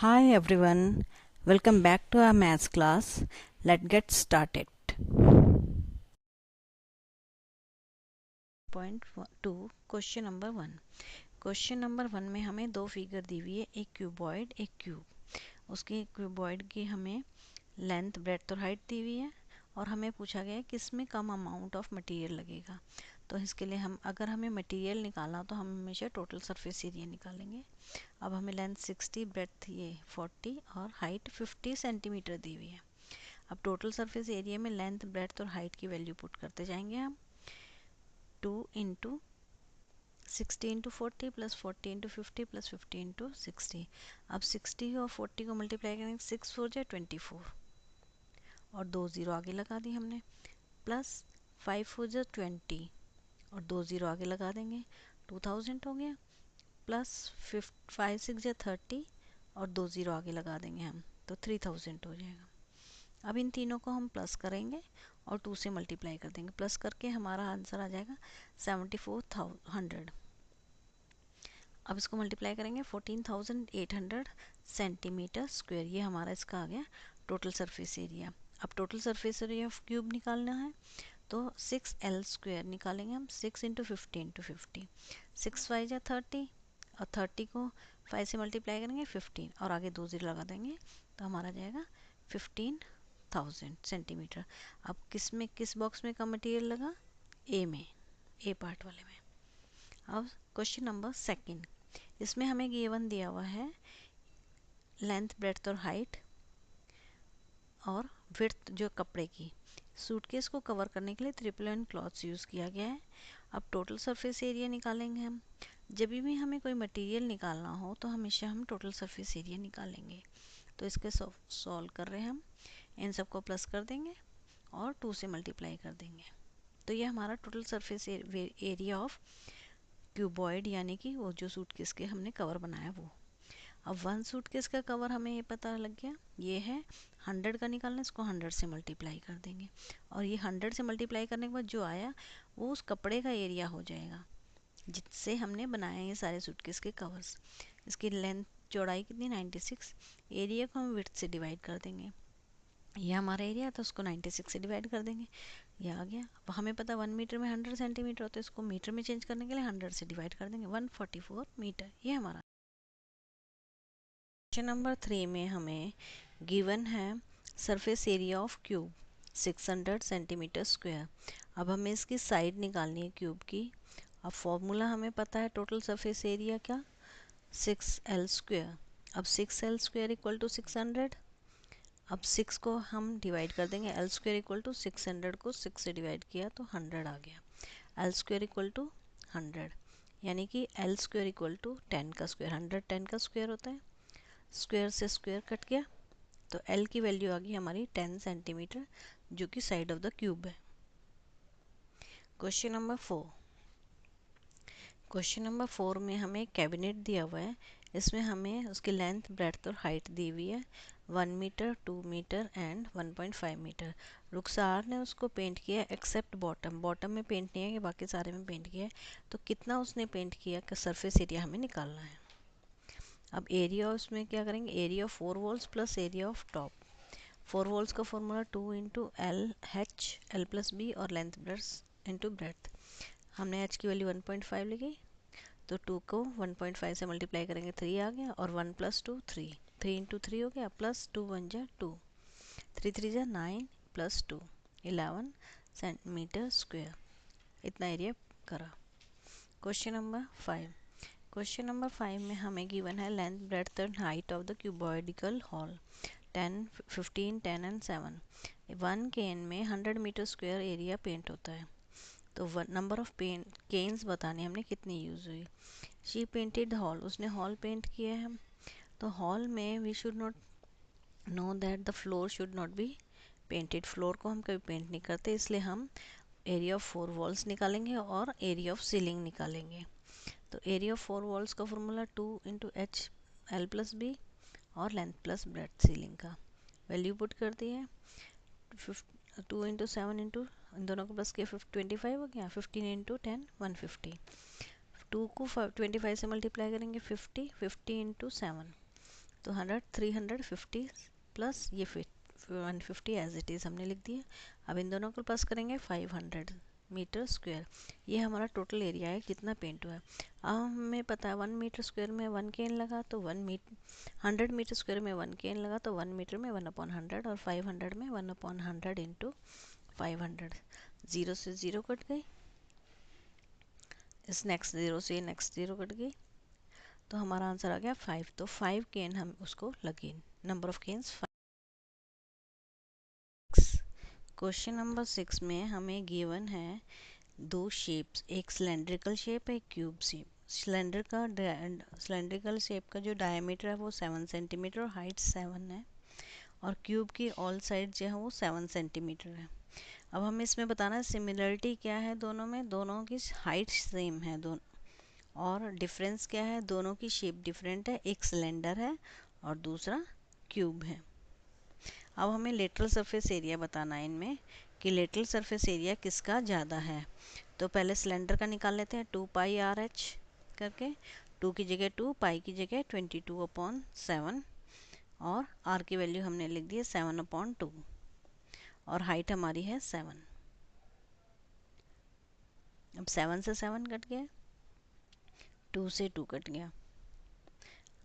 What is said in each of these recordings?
Hi everyone, welcome back to our maths class. Let's get started. Point 2 question number 1। Question number 1 में हमें दो figure दी हुई है, एक क्यूबॉइड एक क्यूब। उसकी क्यूबॉइड की हमें लेंथ ब्रेड्थ और हाइट दी हुई है और हमें पूछा गया है कि इसमें कम अमाउंट ऑफ मटेरियल लगेगा। तो इसके लिए अगर हमें मटेरियल निकालना तो हम हमेशा टोटल सरफेस एरिया निकालेंगे। अब हमें लेंथ 60, ब्रेड्थ ये 40 और हाइट 50 सेंटीमीटर दी हुई है। अब टोटल सरफेस एरिया में लेंथ ब्रेड्थ और हाइट की वैल्यू पुट करते जाएंगे हम। 2 into 60 into 40 plus 40 into 50 plus 50 into 60। अब 60 और 40 को मल्टीप्लाई करेंगे, 6 4 जा 24 और 2 ज़ीरो आगे लगा दी हमने, प्लस 5 4 जा 20 और 2 ज़ीरो आगे लगा देंगे, 2000 हो गया, प्लस 5 6 जा 30 और 2 ज़ीरो आगे लगा देंगे हम, तो 3000 हो जाएगा। अब इन तीनों को हम प्लस करेंगे और 2 से मल्टीप्लाई कर देंगे, प्लस करके हमारा आंसर आ जाएगा 7400। अब इसको मल्टीप्लाई करेंगे 14800 सेंटीमीटर स्क्वायर, ये हमारा इसका आ गया टोटल सरफेस एरिया। अब total surface area of cube निकालना है तो 6L स्क्वायर निकालेंगे हम, 6 इंटू 50 इंटू 50, 6 5 जा 30 और 30 को 5 से मल्टीप्लाई करेंगे 15 और आगे 2 ज़ीरो लगा देंगे, तो हमारा जाएगा 15000 सेंटीमीटर। अब किस बॉक्स में का मटेरियल लगा? ए में, ए पार्ट वाले में। अब क्वेश्चन नंबर सेकंड, इसमें हमें गिवन दिया हुआ है लेंथ ब्रेड्थ और हाइट और विड्थ जो कपड़े की। सूटकेस को कवर करने के लिए ट्रिपल एंड क्लॉथ्स यूज़ किया गया है। अब टोटल सरफेस एरिया निकालेंगे हम। जब भी हमें कोई मटेरियल निकालना हो तो हमेशा हम टोटल सरफेस एरिया निकालेंगे। तो इसके सॉल्व कर रहे हैं हम, इन सबको प्लस कर देंगे और 2 से मल्टीप्लाई कर देंगे, तो ये हमारा total surface area of cuboid यानी कि वो जो सूटकेस के हमने कवर बनाया वो। अब 1 सूटकेस का कवर हमें ये पता लग गया, ये है 100 का निकालना, इसको 100 से मल्टीप्लाई कर देंगे और ये 100 से मल्टीप्लाई करने के बाद जो आया वो उस कपड़े का एरिया हो जाएगा जिससे हमने बनाए ये सारे सूटकेस के कवर्स। इसकी लेंथ चौड़ाई कितनी? 96। एरिया को हम विड्थ से डिवाइड कर देंगे, ये हमारा एरिया था, उसको 96 से डिवाइड कर देंगे, ये आ गया। अब हमें पता 1 मीटर में 100 सेंटीमीटर होता है, इसको मीटर में चेंज करने के लिए 100 से डिवाइड कर देंगे, 144 मीटर, ये हमारा। क्वेश्चन नंबर 3 में हमें गिवन है surface area of cube 600 centimetre square. अब हमें इसकी साइड निकालनी है क्यूब की। अब फॉर्मूला हमें पता है टोटल सरफेस एरिया क्या, 6L स्क्वायर। अब 6L स्क्वायर इक्वल टू 600। अब 6 को हम डिवाइड कर देंगे, L स्क्वायर इक्वल टू 600 को 6 से डिवाइड किया तो 100 आ गया। L स्क्वायर इक्वल टू 100 यानी कि L स्क्वायर इक्वल टू 10 का स्क्वायर, 100 10 का स्क्वायर होता है, स्क्वायर से स्क्वायर कट गया, तो L की वैल्यू आ गई हमारी 10 सेंटीमीटर जो कि साइड ऑफ द क्यूब है। क्वेश्चन नंबर 4, क्वेश्चन नंबर 4 में हमें कैबिनेट दिया हुआ है। इसमें हमें उसकी लेंथ ब्रेड्थ और हाइट दी हुई है 1 मीटर 2 मीटर एंड 1.5 मीटर। रुखसार ने उसको पेंट किया एक्सेप्ट बॉटम, बॉटम में पेंट नहीं है कि बाकी सारे में पेंट किया है, तो कितना उसने पेंट किया का सरफेस एरिया हमें निकालना है। अब एरिया उसमें क्या करेंगे, area of 4 walls plus area of top. 4 walls का formula 2 into L H L plus B और लेंथ ब्रेड्थ इंटू ब्रेड्थ। हमने एच की वैल्यू 1.5 लिखी, तो 2 को 1.5 से मल्टीप्लाई करेंगे 3 आ गया और 1 प्लस 2 3, 3 इंटू 3 हो गया, प्लस 2 1 जा 2, 3 3 जा 9 प्लस 2 11 सेंटीमीटर स्क्वायर, इतना एरिया करा। क्वेश्चन नंबर 5, क्वेश्चन नंबर 5 में हमें गिवन है length breadth and height of the cuboidical hall 10 15 10 and 7। 1 केन में 100 मीटर स्क्वायर एरिया पेंट होता है, तो नंबर ऑफ केन्स बताने हमने कितनी यूज़ हुई। शी पेंटेड हॉल, उसने हॉल पेंट किया है, तो हॉल में we should not know that the floor should not be painted, floor को हम कभी पेंट नहीं करते, इसलिए हम एरिया ऑफ 4 वॉल्स निकालेंगे और एरिया ऑफ सीलिंग निकालेंगे। तो एरिया ऑफ 4 वॉल्स का formula 2 into H L plus B और लेंथ प्लस ब्रेड्थ सीलिंग का वैल्यू पुट कर दी है, 2 इंटू 7 इंटू इन दोनों को प्लस किया 25 हो गया, 15 इंटू 10 150, 2 को 25 से मल्टीप्लाई करेंगे 50, 50 इंटू 7 तो 100 350 प्लस ये 150 एज इट इज़ हमने लिख दिया। अब इन दोनों को प्लस करेंगे 500 मीटर स्क्वायर। ये हमारा टोटल एरिया है कितना पेंट हुआ है। अब हमें पता है 1 मीटर स्क्वायर में 1 kN लगा, तो 100 मीटर स्क्वायर में 1 kN लगा, तो 1 मीटर में 1/100 और 500 में 1/100 इंटू 500। ज़ीरो से ज़ीरो कट गई, इस नेक्स्ट ज़ीरो से नेक्स्ट ज़ीरो कट गई, तो हमारा आंसर आ गया 5। तो 5 kN हम उसको लगे, number of cans 5। Question number 6 में हमें गिवन है दो शेप्स, एक सिलेंड्रिकल शेप है, एक क्यूब शेप। सिलेंड्रिकल शेप का जो डायमीटर है वो 7 सेंटीमीटर और हाइट 7 है, और क्यूब की ऑल साइड जो है वो 7 सेंटीमीटर है। अब हमें इसमें बताना है सिमिलरिटी क्या है दोनों में, दोनों की हाइट सेम है दोनों, और डिफरेंस क्या है, दोनों की शेप डिफरेंट है, एक सिलेंडर है और दूसरा क्यूब है। अब हमें लेटरल सरफेस एरिया बताना है इनमें कि लेटरल सरफेस एरिया किसका ज़्यादा है। तो पहले सिलेंडर का निकाल लेते हैं, 2πRh करके, 2 की जगह 2, पाई की जगह 22/7, और r की वैल्यू हमने लिख दी है 7/2, और हाइट हमारी है 7। अब 7 से 7 कट गया, 2 से 2 कट गया,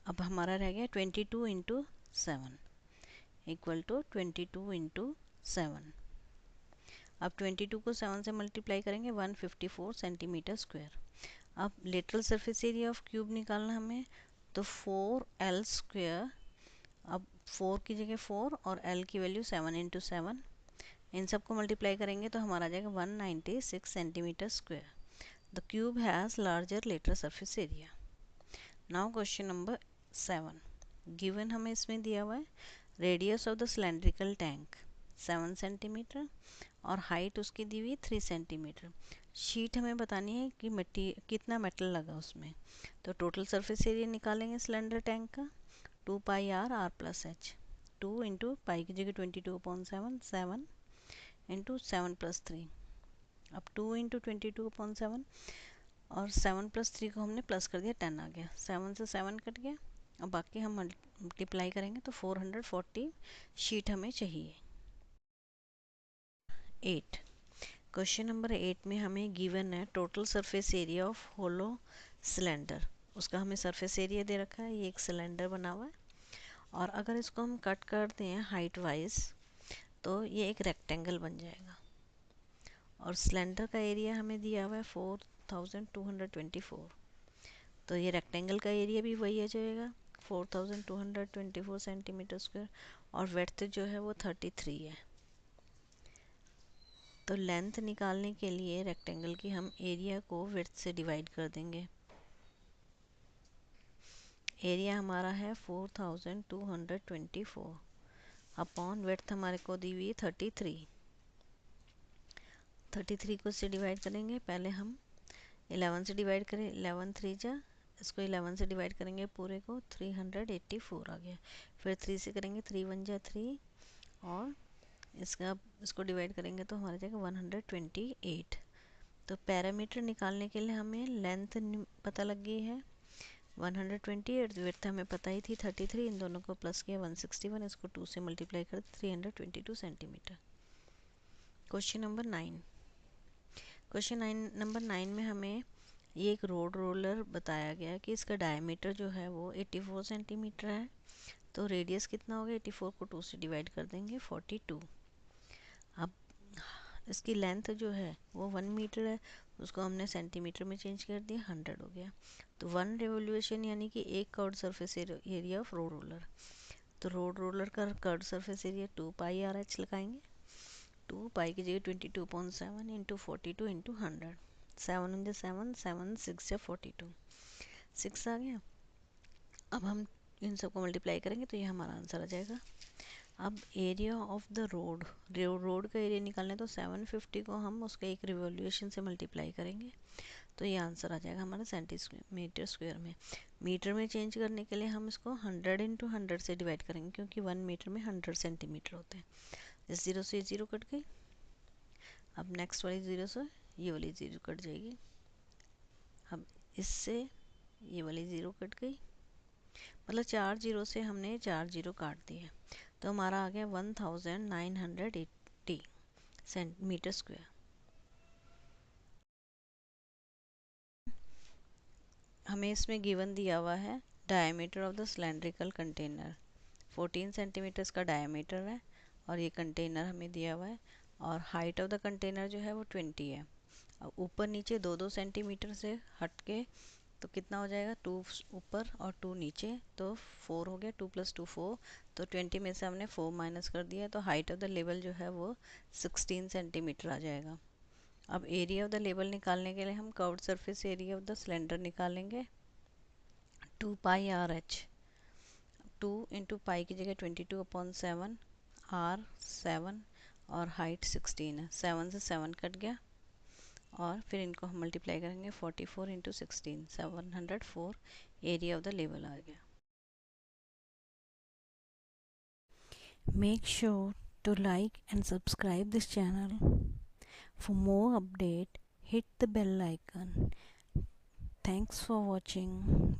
अब हमारा रह गया 22 इंटू 7 इक्वल टू 22 इंटू 7। अब 22 को 7 से मल्टीप्लाई करेंगे, 154 सेंटीमीटर स्क्वायर। अब lateral surface area of cube निकालना हमें, तो 4l स्क्वायर, अब 4 की जगह 4 और l की वैल्यू 7 इंटू 7, इन सबको मल्टीप्लाई करेंगे तो हमारा आ जाएगा 196 centimetre square. The cube has larger lateral surface area. Now question number 7, given हमें इसमें दिया हुआ है radius of the cylindrical tank 7 centimetre और हाइट उसकी दी हुई 3 सेंटीमीटर। शीट हमें बतानी है कि कितना मेटल लगा उसमें। तो टोटल सरफेस एरिया निकालेंगे सिलेंडर टैंक का, 2πr+h, 2 इंटू पाई की जगह 22/7, 7 इंटू 7+3। अब 2 इंटू 22/7 और 7+3 को हमने प्लस कर दिया, 10 आ गया, 7 से 7 कट गया। अब बाकी हम मल्टीप्लाई करेंगे तो 440 शीट हमें चाहिए। 8, क्वेश्चन नंबर 8 में हमें गिवन है total surface area of hollow cylinder. उसका हमें सरफेस एरिया दे रखा है, ये एक सिलेंडर बना हुआ है, और अगर इसको हम कट करते हैं हाइट वाइज तो ये एक रेक्टेंगल बन जाएगा, और सिलेंडर का एरिया हमें दिया हुआ है 4224। तो ये रेक्टेंगल का एरिया भी वही आ जाएगा 4224 सेंटीमीटर स्क्वायर, और विड्थ जो है वो 33 है। तो लेंथ निकालने के लिए रेक्टेंगल की हम एरिया को विड्थ से डिवाइड कर देंगे। एरिया हमारा है 4224 अपॉन विड्थ हमारे को दी हुई 33। 33 को से डिवाइड करेंगे, पहले हम 11 से डिवाइड करें, 11 3 जा, इसको 11 से डिवाइड करेंगे पूरे को, 384 आ गया। फिर 3 से करेंगे, 3 1 जा 3, और इसको डिवाइड करेंगे तो हमारा जाएगा 128। तो पैरामीटर निकालने के लिए हमें लेंथ पता लग गई है 128, विड्थ हमें पता ही थी 33, इन दोनों को प्लस किया 161, इसको 2 से मल्टीप्लाई कर 322 centimetre. Question number 9, question number 9 में हमें ये एक रोड रोलर बताया गया कि इसका डायमीटर जो है वो 84 सेंटीमीटर है। तो रेडियस कितना होगा, 84 को 2 से डिवाइड कर देंगे, 42। अब इसकी लेंथ जो है वो 1 मीटर है, उसको हमने सेंटीमीटर में चेंज कर दिया, 100 हो गया। तो 1 रिवोल्यूशन यानी कि एक curved surface area of road roller. तो रोड रोलर का कर्व्ड सरफेस एरिया 2πRh लगाएंगे, 2 पाई की जगह 22/7 इंटू 42 इंटू 100, 7 इन 7, 7 6 जा 42, 6 आ गया। अब हम इन सबको मल्टीप्लाई करेंगे तो ये हमारा आंसर आ जाएगा। अब area of the road, road का एरिया निकालना है तो 750 को हम उसके एक रिवोल्यूशन से मल्टीप्लाई करेंगे तो ये आंसर आ जाएगा हमारा सेंटीमीटर स्क्वायर में। मीटर में चेंज करने के लिए हम इसको 100 इंटू 100 से डिवाइड करेंगे, क्योंकि 1 मीटर में 100 सेंटीमीटर होते हैं। इस जीरो से जीरो कट गई, अब नेक्स्ट वाली ज़ीरो से ये वाली ज़ीरो कट जाएगी, अब इससे ये वाली ज़ीरो कट गई, मतलब 4 जीरो से हमने 4 जीरो काट दिए, तो हमारा आ गया 1980 सेंटीमीटर स्क्वायर। हमें इसमें गिवन दिया हुआ है diameter of the cylindrical container 14 centimetres का डायमीटर है, और ये कंटेनर हमें दिया हुआ है, और हाइट ऑफ द कंटेनर जो है वो 20 है। अब ऊपर नीचे 2-2 सेंटीमीटर से हट के तो कितना हो जाएगा, 2 ऊपर और 2 नीचे, तो 4 हो गया, 2 + 2 4, तो 20 में से हमने 4 माइनस कर दिया, तो हाइट ऑफ द लेवल जो है वो 16 सेंटीमीटर आ जाएगा। अब एरिया ऑफ द लेवल निकालने के लिए हम curved surface area of the cylinder निकालेंगे, 2 पाई आर एच, 2 इंटू पाई की जगह 22/7, आर 7 और हाइट 16 है, 7 से 7 कट गया, और फिर इनको हम मल्टीप्लाई करेंगे 44 into 16, 704 area of the level आ गया। Make sure to like and subscribe this channel. For more update, hit the bell icon. Thanks for watching.